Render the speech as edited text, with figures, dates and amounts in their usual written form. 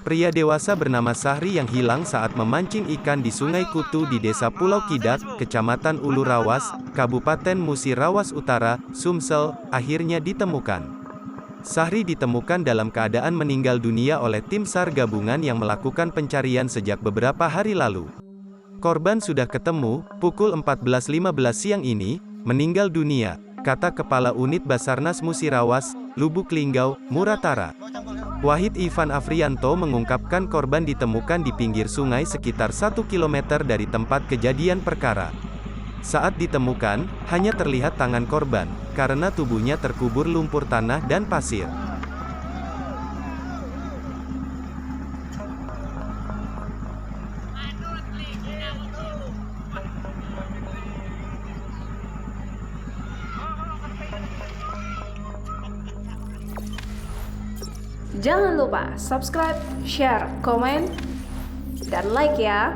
Pria dewasa bernama Sahri yang hilang saat memancing ikan di Sungai Kutu di Desa Pulau Kidak, Kecamatan Ulu Rawas, Kabupaten Musi Rawas Utara, Sumsel, akhirnya ditemukan. Sahri ditemukan dalam keadaan meninggal dunia oleh tim SAR gabungan yang melakukan pencarian sejak beberapa hari lalu. Korban sudah ketemu, pukul 14.15 siang ini, meninggal dunia, kata Kepala Unit Basarnas Musi Rawas, Lubuk Linggau, Muratara. Wahid Ivan Afrianto mengungkapkan korban ditemukan di pinggir sungai sekitar 1 km dari tempat kejadian perkara. Saat ditemukan, hanya terlihat tangan korban, karena tubuhnya terkubur lumpur tanah dan pasir. Jangan lupa subscribe, share, komen, dan like ya.